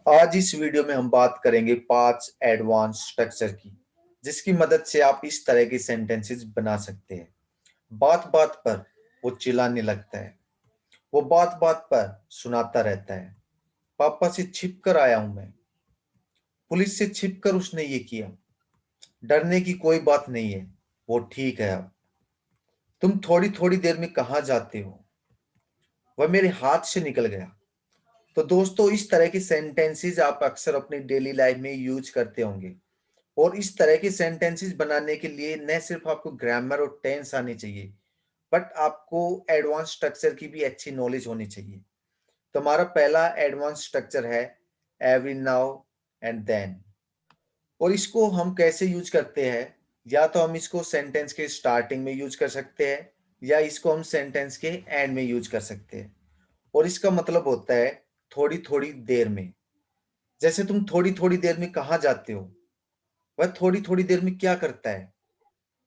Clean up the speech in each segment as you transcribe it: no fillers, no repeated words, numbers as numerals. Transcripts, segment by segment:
आज इस वीडियो में हम बात करेंगे 5 एडवांस स्ट्रक्चर की, जिसकी मदद से आप इस तरह की सेंटेंसेस बना सकते हैं। बात बात पर वो चिल्लाने लगता है, वो बात बात पर सुनाता रहता है। पापा से छिप कर आया हूं मैं, पुलिस से छिप कर उसने ये किया। डरने की कोई बात नहीं है, वो ठीक है। अब तुम थोड़ी थोड़ी देर में कहाँ जाते हो, वह मेरे हाथ से निकल गया। तो दोस्तों, इस तरह की सेंटेंसेस आप अक्सर अपनी डेली लाइफ में यूज करते होंगे। और इस तरह की सेंटेंसेस बनाने के लिए न सिर्फ आपको ग्रामर और टेंस आनी चाहिए, बट आपको एडवांस स्ट्रक्चर की भी अच्छी नॉलेज होनी चाहिए। तो हमारा पहला एडवांस स्ट्रक्चर है एवरी नाउ एंड देन। और इसको हम कैसे यूज करते हैं? या तो हम इसको सेंटेंस के स्टार्टिंग में यूज कर सकते हैं, या इसको हम सेंटेंस के एंड में यूज कर सकते हैं। और इसका मतलब होता है थोड़ी थोड़ी देर में। जैसे तुम थोड़ी थोड़ी देर में कहाँ जाते हो, वह थोड़ी थोड़ी देर में क्या करता है।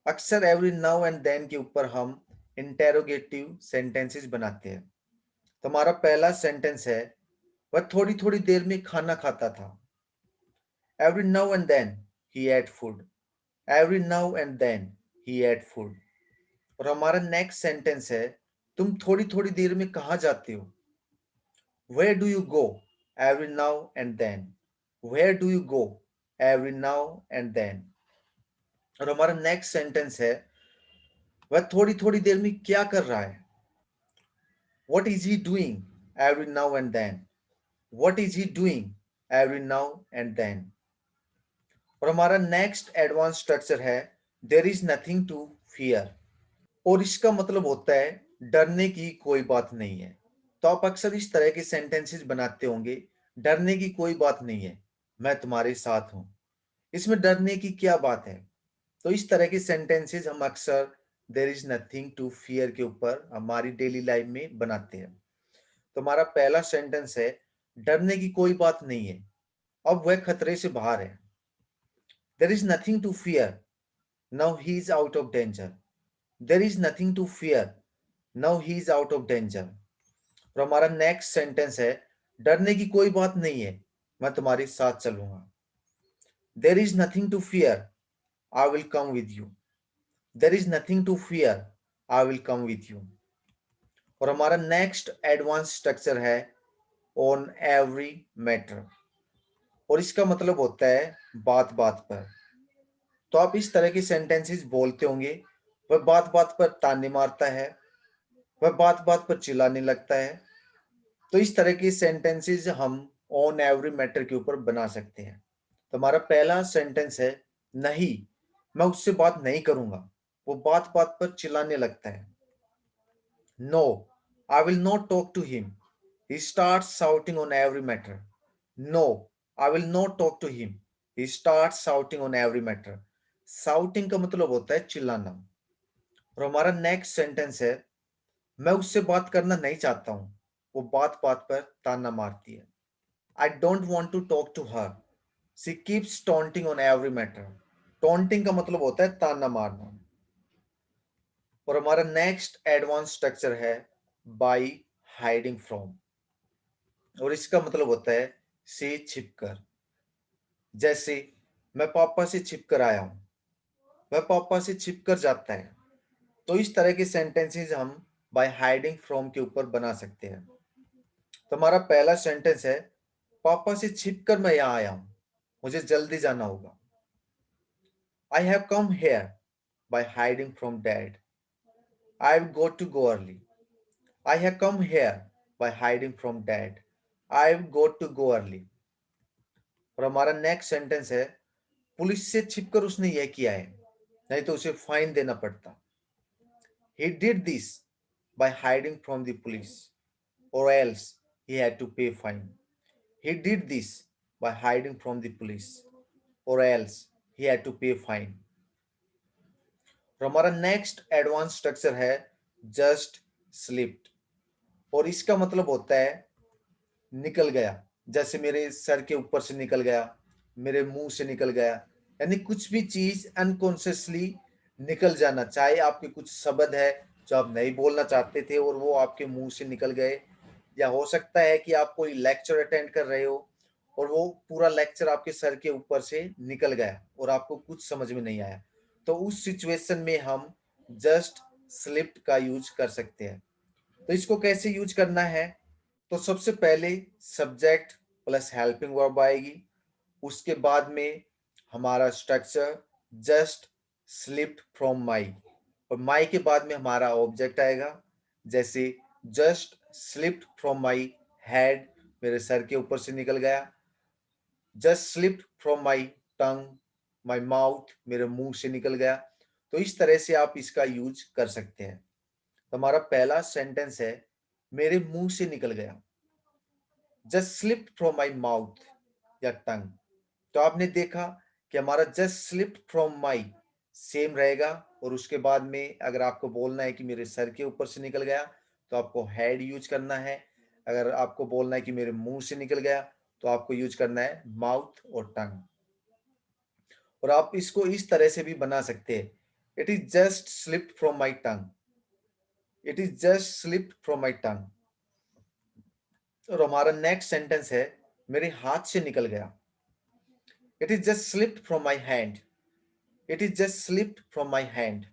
अक्सर एवरी नाउ एंड देन के ऊपर हम इंटेरोगेटिव सेंटेंसेस बनाते हैं। तो हमारा पहला सेंटेंस है, वह थोड़ी थोड़ी देर में खाना खाता था। Every now and then he ate food. Every now and then he ate food. और हमारा नेक्स्ट सेंटेंस है, तुम थोड़ी थोड़ी देर में कहाँ जाते हो। Where do you go every now and then. Where do you go every now and then. और हमारा नेक्स्ट सेंटेंस है, वह थोड़ी थोड़ी देर में क्या कर रहा है। What is he doing every now and then? What is he doing every now and then? और हमारा नेक्स्ट एडवांस स्ट्रक्चर है there is nothing to fear. और इसका मतलब होता है डरने की कोई बात नहीं है। तो आप अक्सर इस तरह के सेंटेंसेस बनाते होंगे, डरने की कोई बात नहीं है, मैं तुम्हारे साथ हूं। इसमें डरने की क्या बात है? तो इस तरह के सेंटेंसेस हम अक्सर there is nothing to fear के ऊपर हमारी डेली लाइफ में बनाते हैं। तो हमारा पहला सेंटेंस है, डरने की कोई बात नहीं है, अब वह खतरे से बाहर है। There is nothing to fear, now he is out of danger. There is nothing to fear, now he is out of danger. और हमारा नेक्स्ट सेंटेंस है, डरने की कोई बात नहीं है, मैं तुम्हारे साथ चलूंगा। There is nothing to fear, I will come with you. There is nothing to fear, I will come with you. और हमारा नेक्स्ट एडवांस स्ट्रक्चर है ऑन एवरी मैटर। और इसका मतलब होता है बात बात पर। तो आप इस तरह की सेंटेंसेस बोलते होंगे, वह बात बात पर ताने मारता है, वह बात बात पर चिल्लाने लगता है। तो इस तरह की सेंटेंसेस हम ऑन एवरी मैटर के ऊपर बना सकते हैं। तो हमारा पहला सेंटेंस है, नहीं, मैं उससे बात नहीं करूंगा, वो बात बात पर चिल्लाने लगता है। No, I will not talk to him, he starts shouting on every matter. No, I will not talk to him, he starts shouting on every matter. Shouting का मतलब होता है चिल्लाना। और हमारा नेक्स्ट सेंटेंस है, मैं उससे बात करना नहीं चाहता हूं, वो बात बात पर ताना मारती है। I don't want to talk to her, she keeps taunting on every matter. Taunting का मतलब होता है ताना मारना। और हमारा नेक्स्ट एडवांस स्ट्रक्चर है बाई हाइडिंग फ्रॉम। और इसका मतलब होता है से छिपकर। जैसे मैं पापा से छिपकर आया हूं, वह पापा से छिपकर जाता है। तो इस तरह के सेंटेंसेस हम बाय हाइडिंग फ्रॉम के ऊपर बना सकते हैं। तो हमारा पहला सेंटेंस है, पापा से छिपकर मैं यहाँ आया हूं, मुझे जल्दी जाना होगा। I have come here by hiding from dad. I got to go early. I have come here by hiding from dad. I got to go early. और हमारा नेक्स्ट सेंटेंस है, पुलिस से छिपकर उसने यह किया है, नहीं तो उसे फाइन देना पड़ता। He did this by hiding from the police, or else he had to pay fine. He did this by hiding from the police, or else he had to pay fine. और हमारा next advance structure है just slipped. और इसका मतलब होता है निकल गया। जैसे मेरे सर के ऊपर से निकल गया, मेरे मुंह से निकल गया। यानी कुछ भी चीज अनकॉन्शियसली निकल जाना, चाहे आपके कुछ शब्द है जो आप नहीं बोलना चाहते थे और वो आपके मुंह से निकल गए। या हो सकता है कि आप कोई लेक्चर अटेंड कर रहे हो और वो पूरा लेक्चर आपके सर के ऊपर से निकल गया और आपको कुछ समझ में नहीं आया, तो उस सिचुएशन में हम जस्ट स्लिप्ड का यूज कर सकते हैं। तो इसको कैसे यूज करना है? तो सबसे पहले सब्जेक्ट प्लस हेल्पिंग वर्ब आएगी, उसके बाद में हमारा स्ट्रक्चर जस्ट स्लिप्ड फ्रॉम माई, और माई के बाद में हमारा ऑब्जेक्ट आएगा, जैसे just slipped from my head, मेरे सर के ऊपर से निकल गया। Just slipped from my tongue, my mouth, मेरे मुंह से निकल गया। तो इस तरह से आप इसका यूज कर सकते हैं। तो हमारा पहला सेंटेंस है, मेरे मुंह से निकल गया, just slipped from my mouth या टंग। तो आपने देखा कि हमारा just slipped from my same रहेगा, और उसके बाद में अगर आपको बोलना है कि मेरे सर के ऊपर से निकल गया, तो आपको हेड यूज करना है। अगर आपको बोलना है कि मेरे मुंह से निकल गया, तो आपको यूज करना है माउथ और टंग। और आप इसको इस तरह से भी बना सकते हैं, it is just slipped from my tongue, it is just slipped from my tongue. और हमारा नेक्स्ट सेंटेंस है, मेरे हाथ से निकल गया, it is just slipped from my hand, it is just slipped from my hand.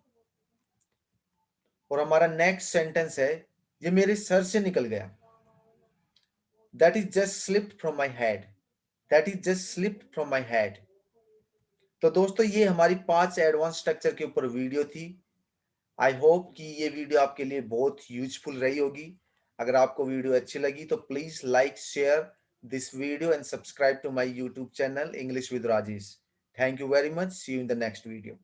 और हमारा नेक्स्ट सेंटेंस है, ये मेरे सर से निकल गया, that is just slipped from my head, that is just slipped from my head. तो दोस्तों, ये हमारी 5 एडवांस स्ट्रक्चर के ऊपर वीडियो थी। आई होप कि ये वीडियो आपके लिए बहुत यूजफुल रही होगी। अगर आपको वीडियो अच्छी लगी तो please like, share this video and subscribe to my YouTube channel English with Rajesh. Thank you very much, see you in the next video.